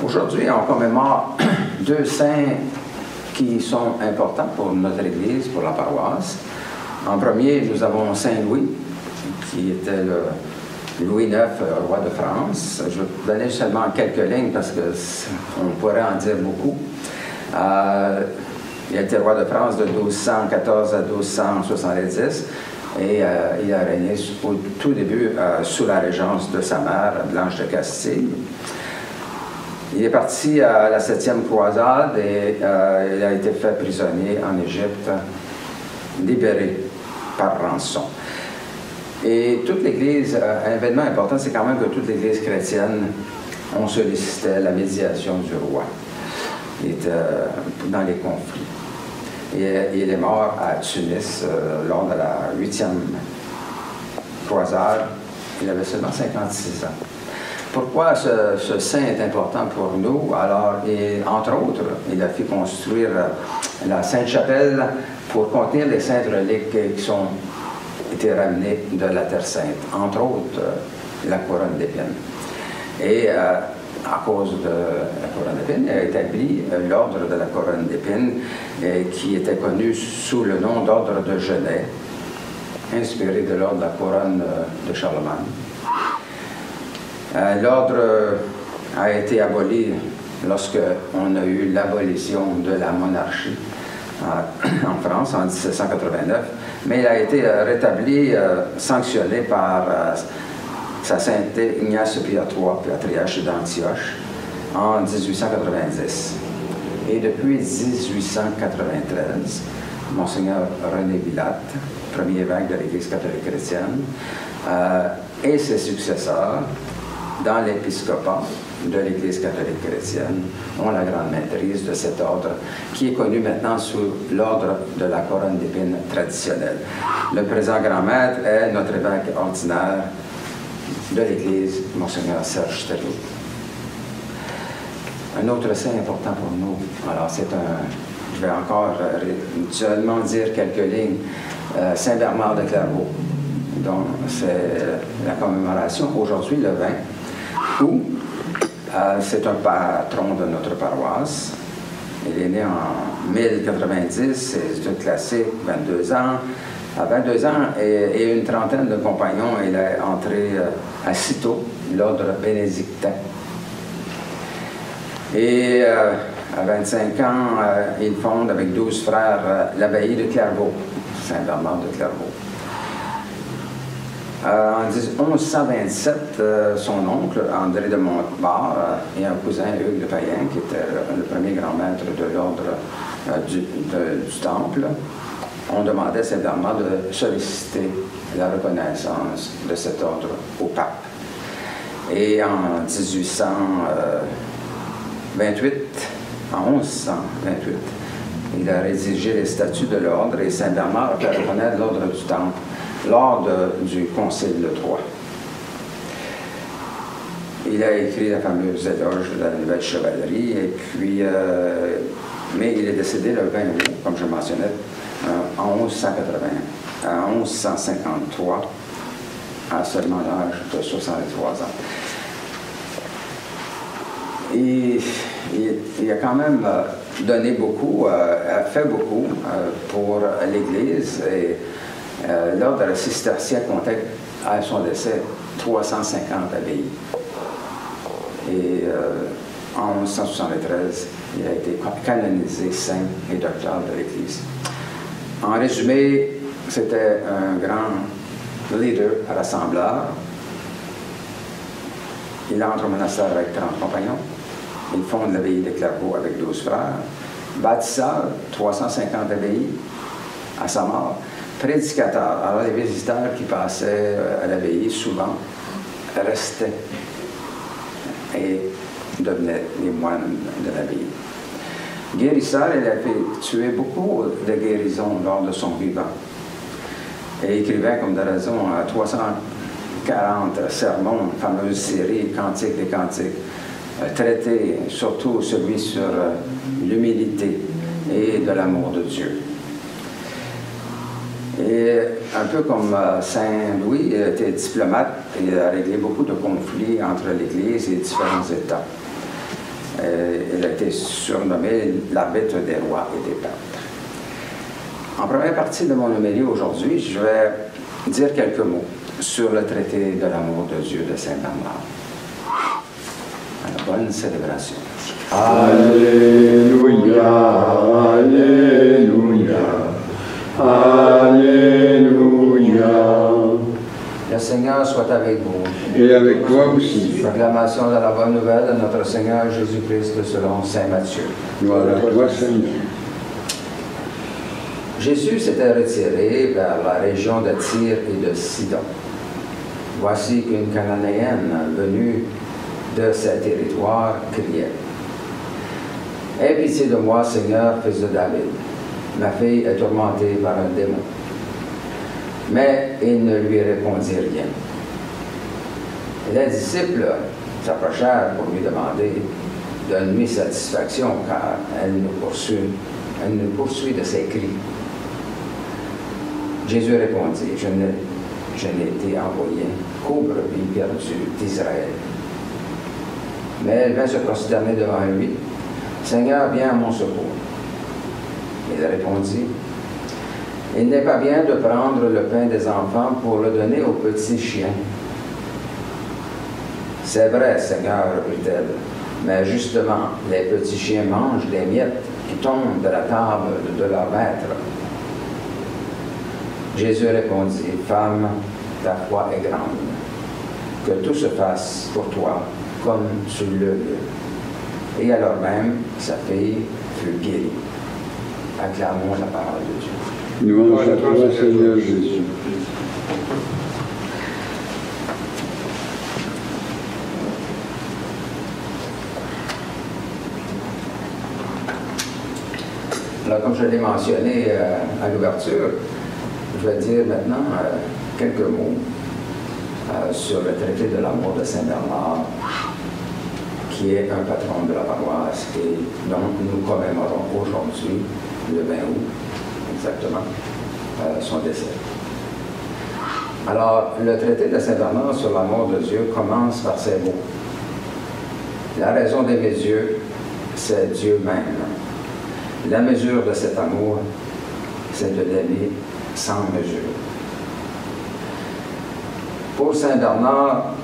Aujourd'hui, on commémore deux saints qui sont importants pour notre Église, pour la paroisse. En premier, nous avons Saint Louis, qui était le Louis IX, roi de France. Je vais vous donner seulement quelques lignes parce qu'on pourrait en dire beaucoup. Il a été roi de France de 1214 à 1270 et il a régné au tout début sous la régence de sa mère, Blanche de Castille. Il est parti à la 7e croisade et il a été fait prisonnier en Égypte, libéré par rançon. Et toute l'Église, un événement important, c'est quand même que toute l'Église chrétienne, on sollicitait la médiation du roi. Il était dans les conflits. Et il est mort à Tunis lors de la 8e croisade. Il avait seulement 56 ans. Pourquoi ce saint est important pour nous? Alors, entre autres, il a fait construire la Sainte-Chapelle pour contenir les saintes reliques qui ont été ramenées de la Terre Sainte, entre autres la couronne d'épines. Et à cause de la couronne d'épines, il a établi l'ordre de la couronne d'épines qui était connu sous le nom d'ordre de Genève, inspiré de l'ordre de la couronne de Charlemagne. L'ordre a été aboli lorsqu'on a eu l'abolition de la monarchie en France en 1789, mais il a été rétabli, sanctionné par sa sainteté Ignace Pie III, patriarche d'Antioche, en 1890. Et depuis 1893, Monseigneur René Villatte, premier évêque de l'Église catholique chrétienne, et ses successeurs, dans l'épiscopat de l'Église catholique chrétienne, ont la grande maîtrise de cet ordre, qui est connu maintenant sous l'ordre de la couronne d'épines traditionnelle. Le présent grand maître est notre évêque ordinaire de l'Église, Monseigneur Serge Thériault. Un autre saint important pour nous, alors je vais encore seulement dire quelques lignes, Saint Bernard de Clairvaux, dont c'est la commémoration aujourd'hui, le 20 août. C'est un patron de notre paroisse. Il est né en 1090, c'est classé 22 ans. À 22 ans et une trentaine de compagnons, il est entré à Cîteaux, l'ordre bénédictin. Et à 25 ans, il fonde avec 12 frères l'abbaye de Clairvaux, Saint-Bernard de Clairvaux. En 1127, son oncle, André de Montbard, et un cousin, Hugues de Payen, qui était le premier grand maître de l'ordre du Temple, ont demandé à Saint-Bernard de solliciter la reconnaissance de cet ordre au pape. Et en 1128, il a rédigé les statuts de l'ordre et Saint-Bernard a fait reconnaître l'ordre du Temple lors du Concile de Troyes. Il a écrit la fameuse éloge de la Nouvelle Chevalerie, et puis, mais il est décédé le 20 août, comme je mentionnais, en 1153, à seulement l'âge de 63 ans. Et il a quand même donné beaucoup, a fait beaucoup pour l'Église, et l'ordre cistercien comptait à son décès 350 abbayes. Et en 1173, il a été canonisé saint et docteur de l'Église. En résumé, c'était un grand leader, rassembleur. Il entre au monastère avec 30 compagnons. Il fonde l'abbaye de Clairvaux avec 12 frères. Bâtisseur, 350 abbayes à sa mort. Prédicateur. Alors, les visiteurs qui passaient à l'abbaye, souvent, restaient et devenaient les moines de l'abbaye. Guérisseur, il a effectué beaucoup de guérisons lors de son vivant. Et écrivait, comme de raison, 300 40 sermons, une fameuse série Cantiques des Cantiques, traité surtout celui sur l'humilité et de l'amour de Dieu. Et un peu comme Saint Louis était diplomate, il a réglé beaucoup de conflits entre l'Église et différents États. Il a été surnommé l'arbitre des rois et des peuples. En première partie de mon homélie aujourd'hui, je vais dire quelques mots sur le traité de l'amour de Dieu de Saint Bernard. À la bonne célébration. Alléluia, Alléluia, Alléluia. Le Seigneur soit avec vous. Et avec toi aussi. Proclamation de la bonne nouvelle de notre Seigneur Jésus-Christ selon Saint Matthieu. Gloire à toi, Seigneur. Jésus s'était retiré vers la région de Tyr et de Sidon. Voici qu'une Cananéenne venue de ces territoires criait: « Aie pitié de moi, Seigneur, fils de David. Ma fille est tourmentée par un démon. » Mais il ne lui répondit rien. Et les disciples s'approchèrent pour lui demander: « Donne-lui satisfaction, car elle nous poursuit de ses cris. » Jésus répondit: « Je n'ai été envoyé qu'aux brebis perdues d'Israël. » Mais elle vint se prosterner devant lui. « Seigneur, viens à mon secours. » Il répondit: « Il n'est pas bien de prendre le pain des enfants pour le donner aux petits chiens. » « C'est vrai, Seigneur, reprit-elle, mais justement, les petits chiens mangent les miettes qui tombent de la table de leur maître. » Jésus répondit: « Femme, ta foi est grande. Que tout se fasse pour toi comme tu le veux. » Et alors même, sa fille fut guérie. Acclamons la parole de Dieu. Louange à toi, Seigneur Jésus. Alors, comme je l'ai mentionné à l'ouverture, je vais dire maintenant quelques mots sur le traité de l'amour de Saint Bernard, qui est un patron de la paroisse et dont nous commémorons aujourd'hui, le 20 août, exactement, son décès. Alors, le traité de Saint Bernard sur l'amour de Dieu commence par ces mots. La raison d'aimer Dieu, c'est Dieu même. La mesure de cet amour, c'est de l'aimer sans mesure. Pour Saint Bernard,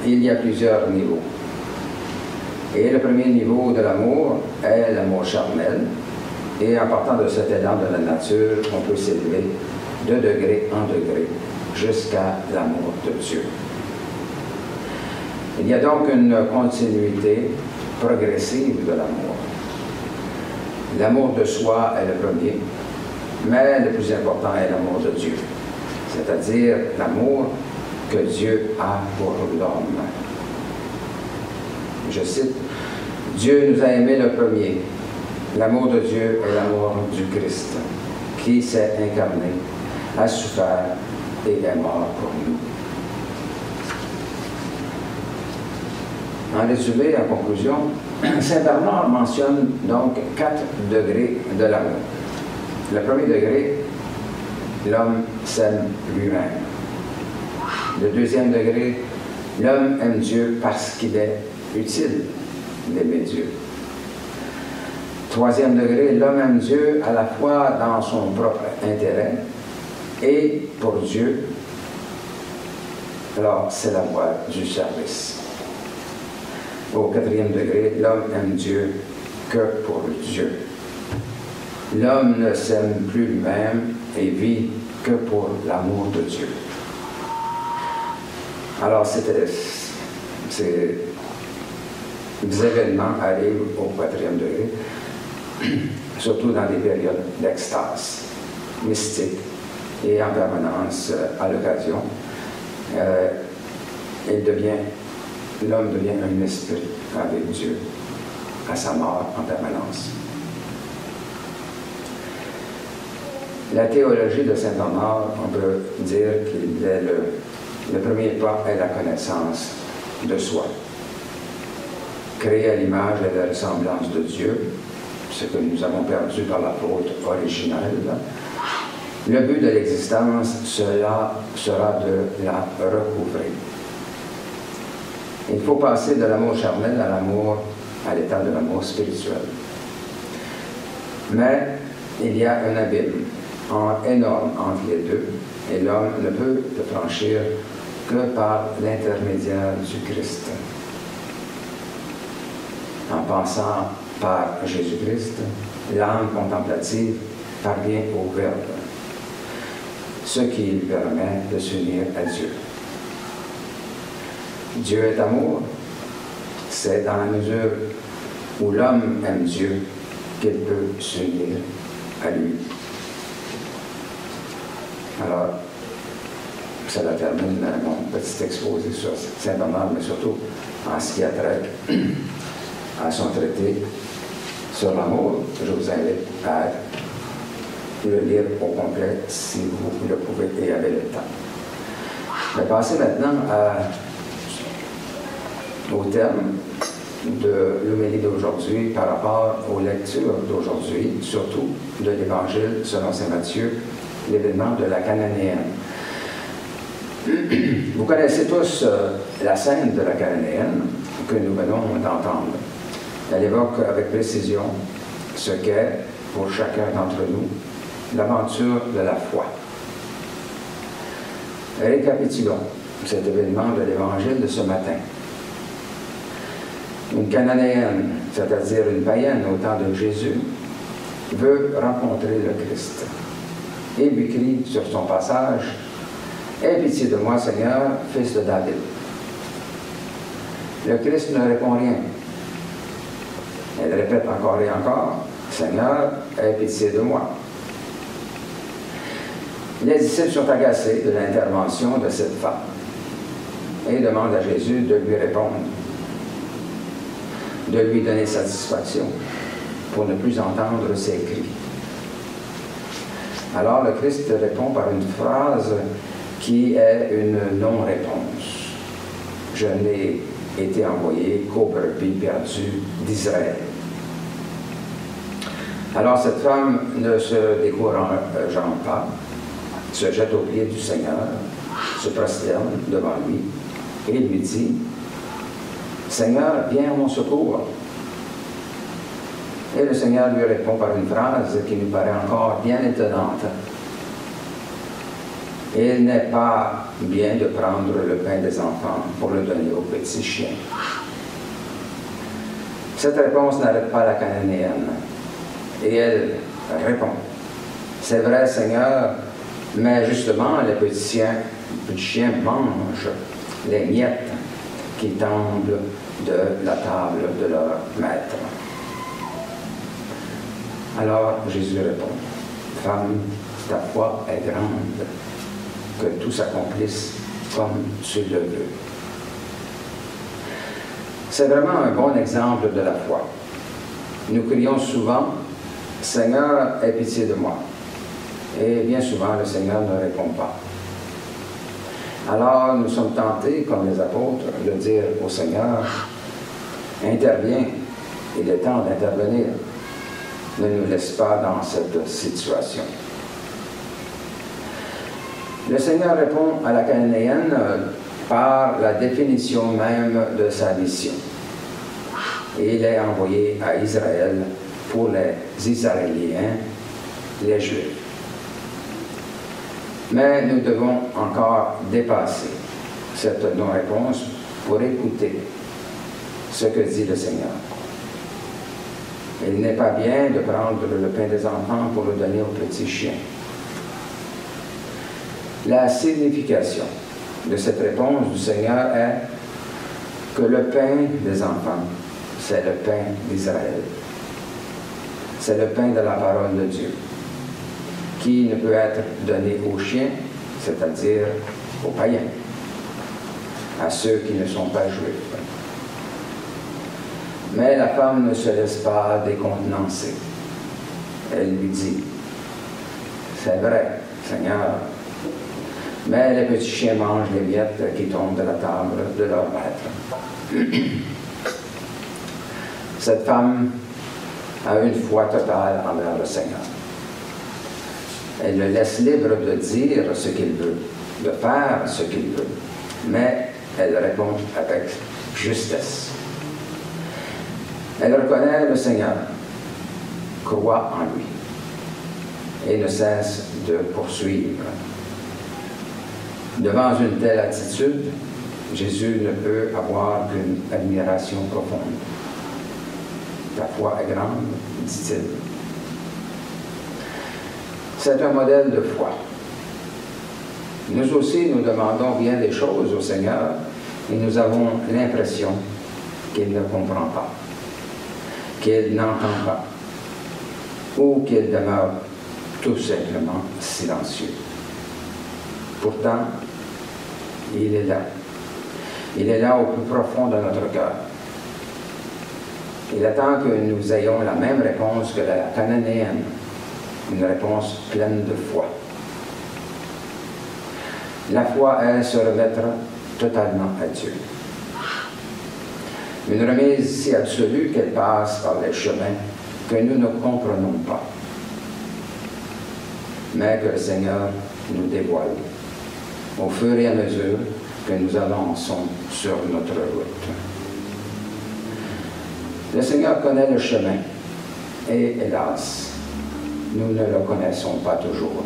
il y a plusieurs niveaux. Et le premier niveau de l'amour est l'amour charnel. Et en partant de cet élan de la nature, on peut s'élever de degré en degré jusqu'à l'amour de Dieu. Il y a donc une continuité progressive de l'amour. L'amour de soi est le premier, mais le plus important est l'amour de Dieu, c'est-à-dire l'amour que Dieu a pour l'homme. Je cite: « Dieu nous a aimés le premier. L'amour de Dieu est l'amour du Christ, qui s'est incarné, a souffert et est mort pour nous. » En résumé, en conclusion, Saint Bernard mentionne donc 4 degrés de l'amour. Le premier degré, l'homme s'aime lui-même. Le deuxième degré, l'homme aime Dieu parce qu'il est utile d'aimer Dieu. Troisième degré, l'homme aime Dieu à la fois dans son propre intérêt et pour Dieu. Alors, c'est la voie du service. Au quatrième degré, l'homme aime Dieu que pour Dieu. L'homme ne s'aime plus lui-même et vit que pour l'amour de Dieu. Alors, ces événements arrivent au quatrième degré, surtout dans des périodes d'extase mystique et en permanence à l'occasion. L'homme devient un esprit avec Dieu à sa mort en permanence. La théologie de Saint Bernard, on peut dire qu'il est Le premier pas est la connaissance de soi. Créé à l'image et à la ressemblance de Dieu, ce que nous avons perdu par la faute originelle, le but de l'existence sera de la recouvrer. Il faut passer de l'amour charnel à l'état de l'amour spirituel. Mais il y a un abîme énorme entre les deux, et l'homme ne peut le franchir que par l'intermédiaire du Christ. En passant par Jésus-Christ, l'âme contemplative parvient au Verbe, ce qui lui permet de s'unir à Dieu. Dieu est amour, c'est dans la mesure où l'homme aime Dieu qu'il peut s'unir à lui. Alors, ça termine mon petit exposé sur Saint Bernard, mais surtout en ce qui a trait à son traité sur l'amour. Je vous invite à le lire au complet si vous le pouvez et avez le temps. Je vais passer maintenant au thème de l'homélie d'aujourd'hui par rapport aux lectures d'aujourd'hui, surtout de l'Évangile selon saint Matthieu, l'événement de la Cananéenne. Vous connaissez tous la scène de la Cananéenne que nous venons d'entendre. Elle évoque avec précision ce qu'est, pour chacun d'entre nous, l'aventure de la foi. Récapitulons cet événement de l'Évangile de ce matin. Une Cananéenne, c'est-à-dire une païenne au temps de Jésus, veut rencontrer le Christ et lui crie sur son passage « Aie pitié de moi, Seigneur, fils de David ». Le Christ ne répond rien. Elle répète encore et encore « Seigneur, aie pitié de moi ». Les disciples sont agacés de l'intervention de cette femme et demandent à Jésus de lui répondre, de lui donner satisfaction pour ne plus entendre ses cris. Alors le Christ répond par une phrase qui est une non-réponse. « Je n'ai été envoyé qu'aux brebis perdues d'Israël. » Alors cette femme ne se décourageant pas, se jette aux pieds du Seigneur, se prosterne devant lui et lui dit « Seigneur, viens à mon secours. » Et le Seigneur lui répond par une phrase qui nous paraît encore bien étonnante. « Il n'est pas bien de prendre le pain des enfants pour le donner aux petits chiens. » Cette réponse n'arrête pas la Cananéenne. Et elle répond, « C'est vrai, Seigneur, mais justement, les petits chiens mangent les miettes qui tombent de la table de leur maître. » Alors Jésus répond, « Femme, ta foi est grande, que tout s'accomplisse comme tu le veux. » C'est vraiment un bon exemple de la foi. Nous crions souvent, « Seigneur, aie pitié de moi. » Et bien souvent, le Seigneur ne répond pas. Alors, nous sommes tentés, comme les apôtres, de dire au Seigneur, « Interviens, il est temps d'intervenir. Ne nous laisse pas dans cette situation. » Le Seigneur répond à la Cananéenne par la définition même de sa mission. Et il est envoyé à Israël pour les Israéliens, les Juifs. Mais nous devons encore dépasser cette non-réponse pour écouter ce que dit le Seigneur. Il n'est pas bien de prendre le pain des enfants pour le donner aux petits chiens. La signification de cette réponse du Seigneur est que le pain des enfants, c'est le pain d'Israël. C'est le pain de la parole de Dieu, qui ne peut être donné aux chiens, c'est-à-dire aux païens, à ceux qui ne sont pas juifs. Mais la femme ne se laisse pas décontenancer. Elle lui dit, « C'est vrai, Seigneur, mais les petits chiens mangent les miettes qui tombent de la table de leur maître. Cette femme a une foi totale envers le Seigneur. Elle le laisse libre de dire ce qu'il veut, de faire ce qu'il veut, mais elle répond avec justesse. Elle reconnaît le Seigneur, croit en lui et ne cesse de poursuivre. Devant une telle attitude, Jésus ne peut avoir qu'une admiration profonde. Ta foi est grande, dit-il. C'est un modèle de foi. Nous aussi, nous demandons bien des choses au Seigneur et nous avons l'impression qu'il ne comprend pas, qu'il n'entend pas, ou qu'il demeure tout simplement silencieux. Pourtant, il est là. Il est là au plus profond de notre cœur. Il attend que nous ayons la même réponse que la cananéenne, une réponse pleine de foi. La foi est se remettre totalement à Dieu. Une remise si absolue qu'elle passe par les chemins que nous ne comprenons pas, mais que le Seigneur nous dévoile au fur et à mesure que nous avançons sur notre route. Le Seigneur connaît le chemin et, hélas, nous ne le connaissons pas toujours.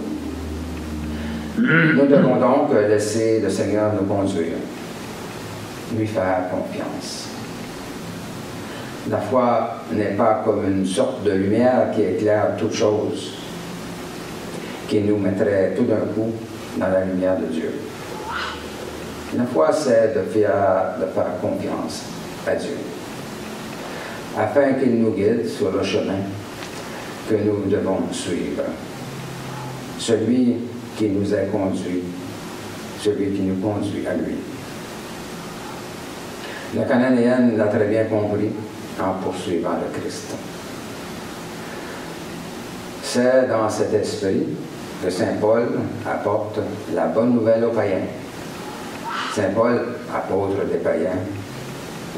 Nous devons donc laisser le Seigneur nous conduire, lui faire confiance. La foi n'est pas comme une sorte de lumière qui éclaire toute chose, qui nous mettrait tout d'un coup dans la lumière de Dieu. La foi, c'est de faire confiance à Dieu, afin qu'il nous guide sur le chemin que nous devons suivre. Celui qui nous a conduits, celui qui nous conduit à lui. La cananéenne l'a très bien compris en poursuivant le Christ. C'est dans cet esprit que Saint Paul apporte la bonne nouvelle aux païens. Saint Paul, apôtre des païens,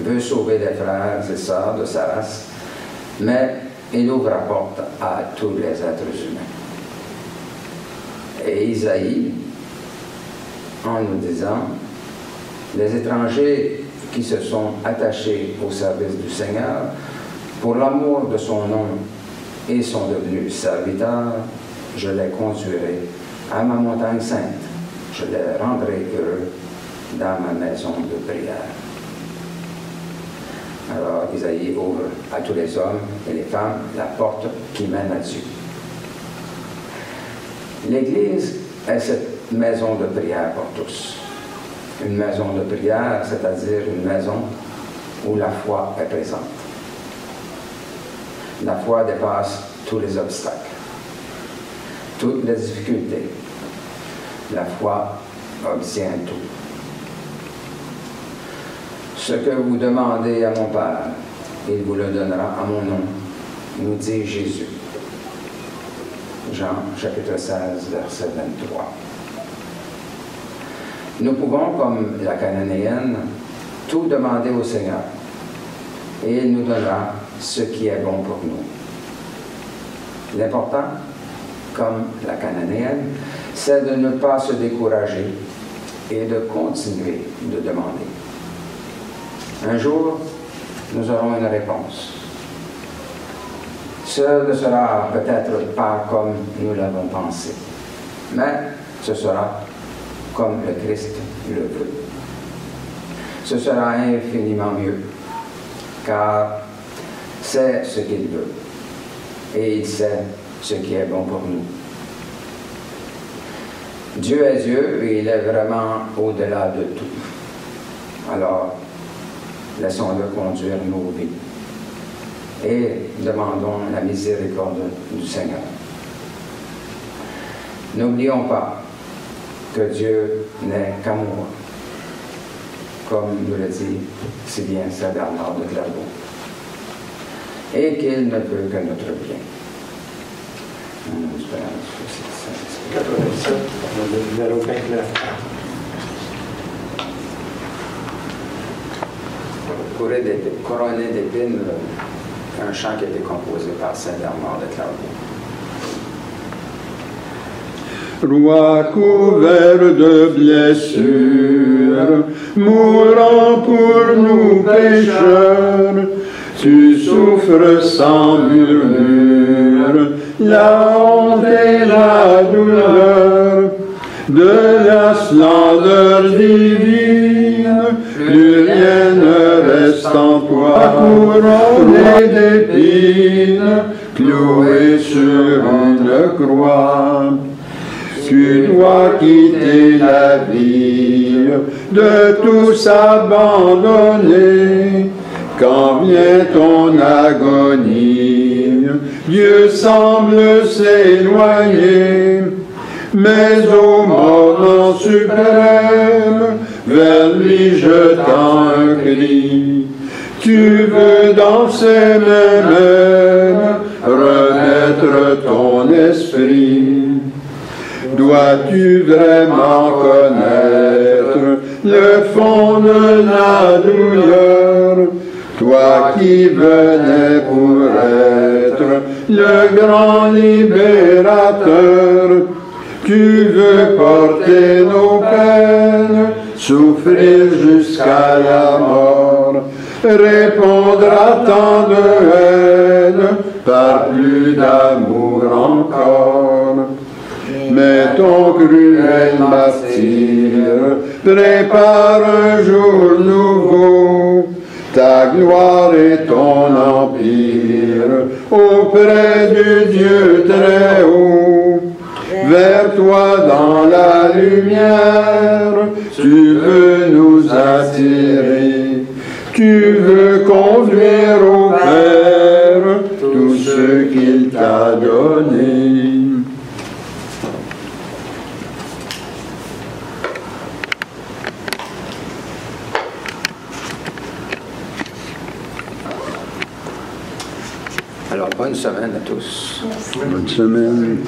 veut sauver les frères et sœurs de sa race, mais il ouvre la porte à tous les êtres humains. Et Isaïe, en nous disant, les étrangers qui se sont attachés au service du Seigneur, pour l'amour de son nom et sont devenus serviteurs, je les conduirai à ma montagne sainte, je les rendrai heureux dans ma maison de prière. Alors Isaïe ouvre à tous les hommes et les femmes la porte qui mène à Dieu. L'Église est cette maison de prière pour tous. Une maison de prière, c'est-à-dire une maison où la foi est présente. La foi dépasse tous les obstacles, toutes les difficultés. La foi obtient tout. Ce que vous demandez à mon Père, il vous le donnera à mon nom, nous dit Jésus. Jean, chapitre 16, verset 23. Nous pouvons, comme la cananéenne, tout demander au Seigneur, et il nous donnera ce qui est bon pour nous. L'important, comme la cananéenne, c'est de ne pas se décourager et de continuer de demander. Un jour, nous aurons une réponse. Ce ne sera peut-être pas comme nous l'avons pensé, mais ce sera comme le Christ le veut. Ce sera infiniment mieux, car c'est ce qu'il veut, et il sait ce qui est bon pour nous. Dieu est Dieu, et il est vraiment au-delà de tout. Alors, laissons-le conduire nos vies et demandons la miséricorde du Seigneur. N'oublions pas que Dieu n'est qu'amour, comme nous le dit si bien Saint Bernard de Clairvaux, et qu'il ne veut que notre bien. 87, le numéro 29. Couronné d'épines, un chant qui a été composé par Saint-Bernard de Clairvaux. Roi couvert de blessures, mourant pour nous pécheurs, tu souffres sans murmure, la honte et la douleur de la splendeur divine, plus rien ne reste en toi, couronné d'épines, cloué sur une croix. Tu dois quitter la vie, de tous abandonner. Quand vient ton agonie, Dieu semble s'éloigner. Mais au moment suprême, vers lui jetant un cri, tu veux dans ses mains mêmes remettre ton esprit. Dois-tu vraiment connaître le fond de la douleur, toi qui venais pour être le grand libérateur? Tu veux porter nos peines, souffrir jusqu'à la mort, répondre à tant de haine, par plus d'amour encore. Mais ton cruel martyre prépare un jour nouveau, ta gloire et ton empire auprès du Dieu très haut. Vers toi dans la lumière, tu veux nous attirer, tu veux conduire au Père tout ce qu'il t'a donné. Alors, bonne semaine à tous. Bonne semaine.